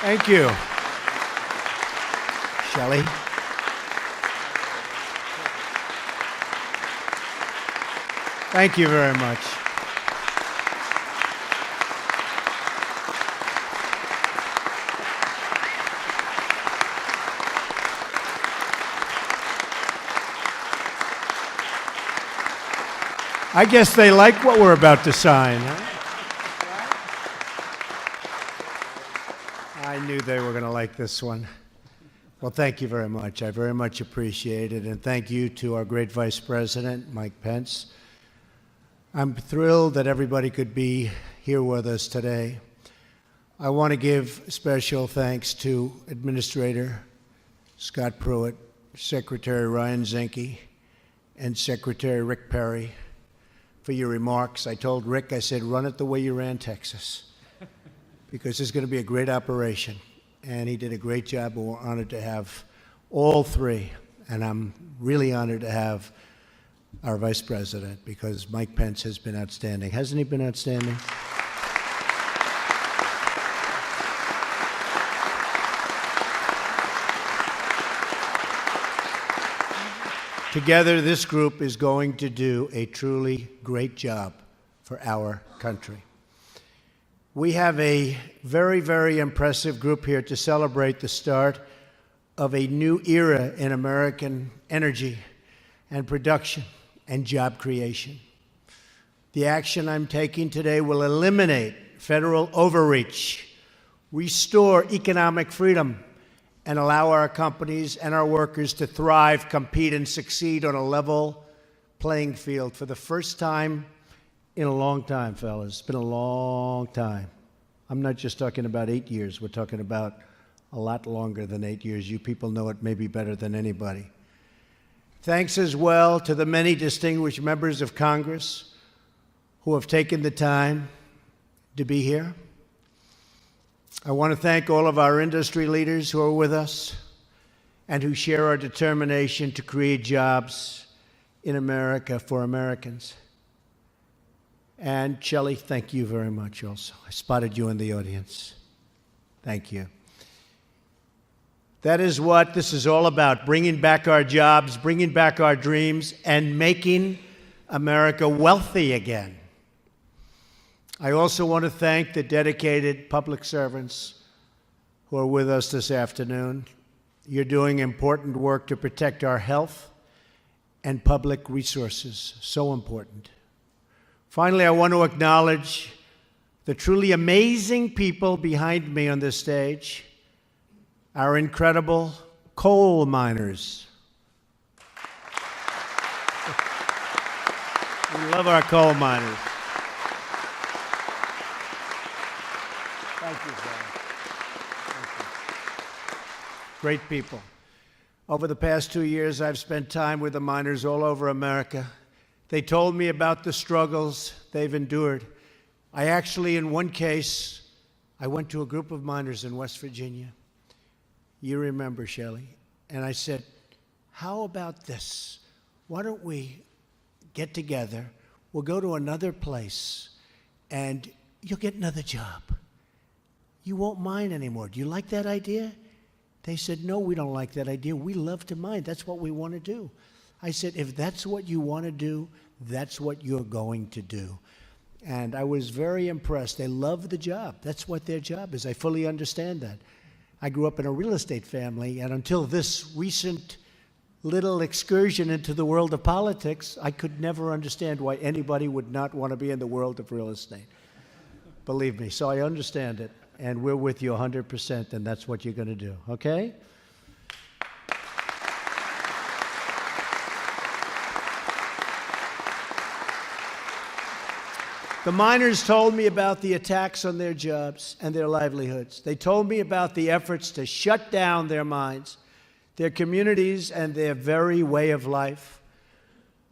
Thank you. Shelley. Thank you very much. I guess they like what we're about to sign. Huh? I knew they were going to like this one. Well, thank you very much. I very much appreciate it. And thank you to our great Vice President, Mike Pence. I'm thrilled that everybody could be here with us today. I want to give special thanks to Administrator Scott Pruitt, Secretary Ryan Zinke, and Secretary Rick Perry for your remarks. I told Rick, I said, run it the way you ran Texas, because it's going to be a great operation. And he did a great job, and we're honored to have all three. And I'm really honored to have our Vice President, because Mike Pence has been outstanding. Hasn't he been outstanding? Together, this group is going to do a truly great job for our country. We have a very, very impressive group here to celebrate the start of a new era in American energy and production and job creation. The action I'm taking today will eliminate federal overreach, restore economic freedom, and allow our companies and our workers to thrive, compete, and succeed on a level playing field for the first time in a long time, fellas. It's been a long time. I'm not just talking about 8 years. We're talking about a lot longer than 8 years. You people know it maybe better than anybody. Thanks as well to the many distinguished members of Congress who have taken the time to be here. I want to thank all of our industry leaders who are with us and who share our determination to create jobs in America for Americans. And Shelley, thank you very much also. I spotted you in the audience. Thank you. That is what this is all about, bringing back our jobs, bringing back our dreams, and making America wealthy again. I also want to thank the dedicated public servants who are with us this afternoon. You're doing important work to protect our health and public resources. So important. Finally, I want to acknowledge the truly amazing people behind me on this stage, our incredible coal miners. We love our coal miners. Thank you, sir. Thank you. Great people. Over the past 2 years, I've spent time with the miners all over America. They told me about the struggles they've endured. I actually, in one case, I went to a group of miners in West Virginia. You remember, Shelley. And I said, how about this? Why don't we get together? We'll go to another place, and you'll get another job. You won't mine anymore. Do you like that idea? They said, no, we don't like that idea. We love to mine. That's what we want to do. I said, if that's what you want to do, that's what you're going to do. And I was very impressed. They love the job. That's what their job is. I fully understand that. I grew up in a real estate family, and until this recent little excursion into the world of politics, I could never understand why anybody would not want to be in the world of real estate. Believe me, so I understand it. And we're with you 100%, and that's what you're going to do, okay? The miners told me about the attacks on their jobs and their livelihoods. They told me about the efforts to shut down their mines, their communities, and their very way of life.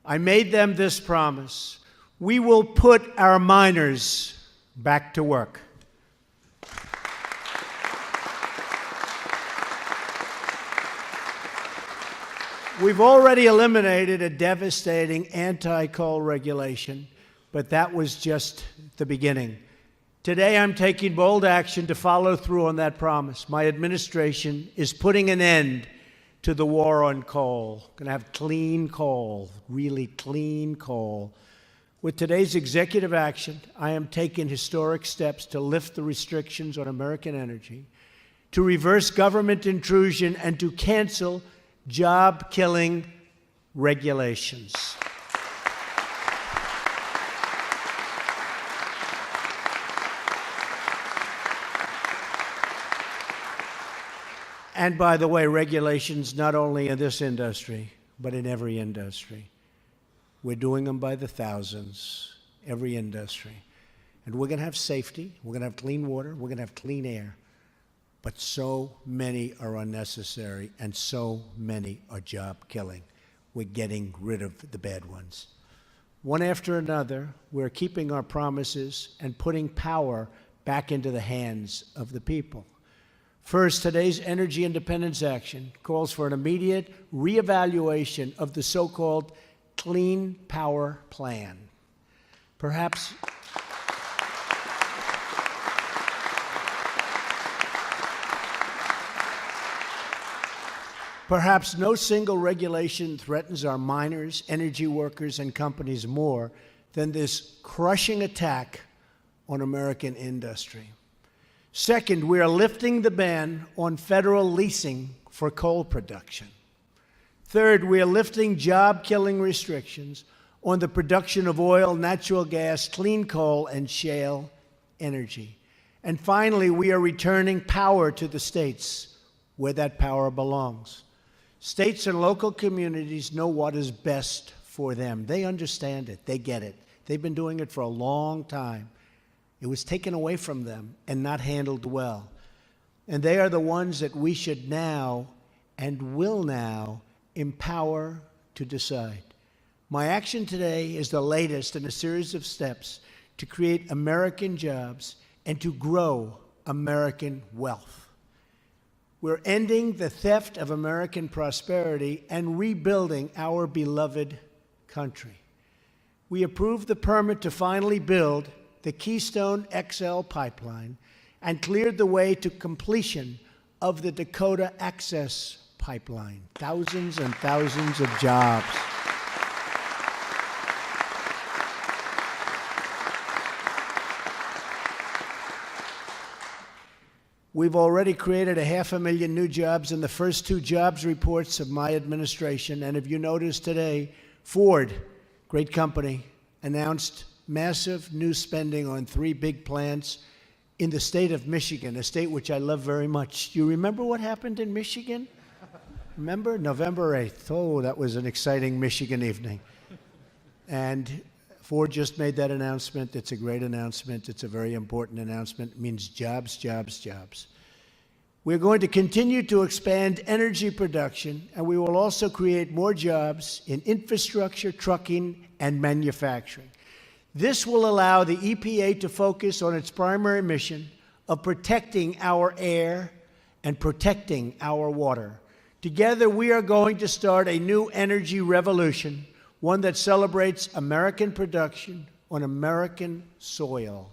I made them this promise: we will put our miners back to work. We've already eliminated a devastating anti-coal regulation, but that was just the beginning. Today, I'm taking bold action to follow through on that promise. My administration is putting an end to the war on coal. We're going to have clean coal, really clean coal. With today's executive action, I am taking historic steps to lift the restrictions on American energy, to reverse government intrusion, and to cancel job-killing regulations. And by the way, regulations not only in this industry, but in every industry. We're doing them by the thousands, every industry. And we're going to have safety, we're going to have clean water, we're going to have clean air. But so many are unnecessary, and so many are job-killing. We're getting rid of the bad ones. One after another, we're keeping our promises and putting power back into the hands of the people. First, today's energy independence action calls for an immediate reevaluation of the so-called Clean Power Plan. Perhaps no single regulation threatens our miners, energy workers, and companies more than this crushing attack on American industry. Second, we are lifting the ban on federal leasing for coal production. Third, we are lifting job-killing restrictions on the production of oil, natural gas, clean coal, and shale energy. And finally, we are returning power to the states where that power belongs. States and local communities know what is best for them. They understand it. They get it. They've been doing it for a long time. It was taken away from them and not handled well. And they are the ones that we should now and will now empower to decide. My action today is the latest in a series of steps to create American jobs and to grow American wealth. We're ending the theft of American prosperity and rebuilding our beloved country. We approved the permit to finally build the Keystone XL pipeline and cleared the way to completion of the Dakota Access Pipeline. Thousands and thousands of jobs. We've already created 500,000 new jobs in the first two jobs reports of my administration. And if you noticed today, Ford, great company, announced massive new spending on 3 big plants in the state of Michigan, a state which I love very much. Do you remember what happened in Michigan? Remember? November 8th. Oh, that was an exciting Michigan evening. And Ford just made that announcement. It's a great announcement. It's a very important announcement. It means jobs, jobs, jobs. We're going to continue to expand energy production, and we will also create more jobs in infrastructure, trucking, and manufacturing. This will allow the EPA to focus on its primary mission of protecting our air and protecting our water. Together, we are going to start a new energy revolution, one that celebrates American production on American soil.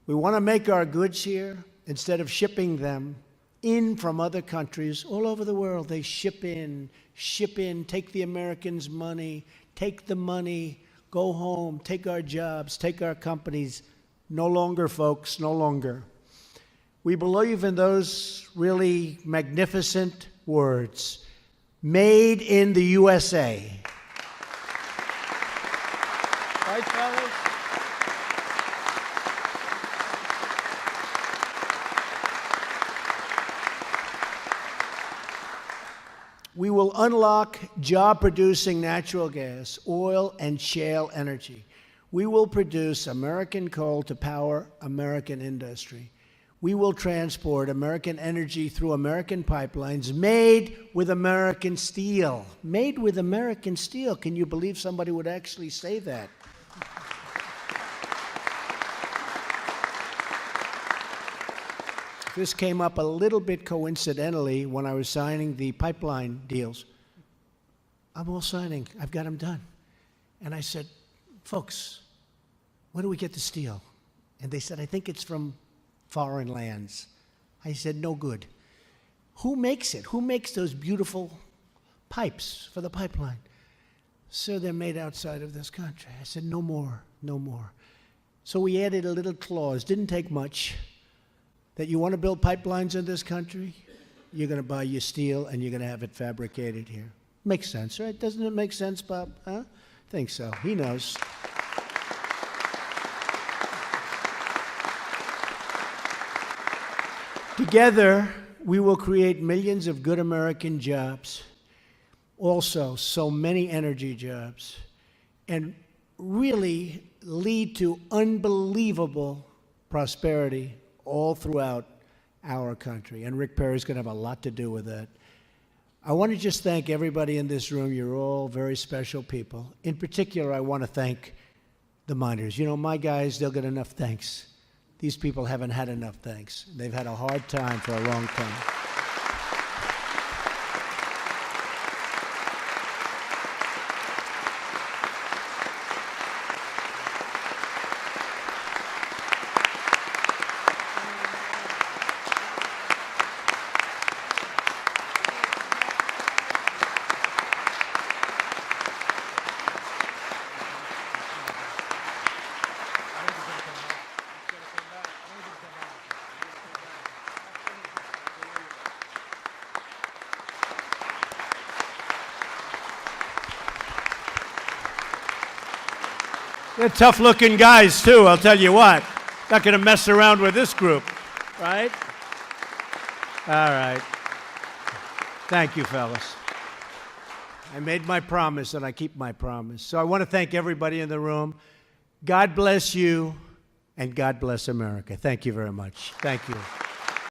We want to make our goods here instead of shipping them in from other countries all over the world. They ship in, take the Americans' money, take the money, go home, take our jobs, take our companies. No longer, folks, no longer. We believe in those really magnificent words, made in the USA. Right, fellas? We will unlock job-producing natural gas, oil, and shale energy. We will produce American coal to power American industry. We will transport American energy through American pipelines made with American steel. Made with American steel. Can you believe somebody would actually say that? This came up a little bit coincidentally when I was signing the pipeline deals. I'm all signing. I've got them done. And I said, folks, where do we get the steel? And they said, I think it's from foreign lands. I said, no good. Who makes it? Who makes those beautiful pipes for the pipeline? Sir, they're made outside of this country. I said, no more, no more. So we added a little clause, didn't take much, that you want to build pipelines in this country, you're going to buy your steel and you're going to have it fabricated here. Makes sense, right? Doesn't it make sense, Bob? Huh? I think so. He knows. Together, we will create millions of good American jobs, also so many energy jobs, and really lead to unbelievable prosperity all throughout our country. And Rick Perry's going to have a lot to do with that. I want to just thank everybody in this room. You're all very special people. In particular, I want to thank the miners. You know, my guys, they'll get enough thanks. These people haven't had enough thanks. They've had a hard time for a long time. They're tough-looking guys, too, I'll tell you what. Not going to mess around with this group, right? All right. Thank you, fellas. I made my promise, and I keep my promise. So I want to thank everybody in the room. God bless you, and God bless America. Thank you very much. Thank you.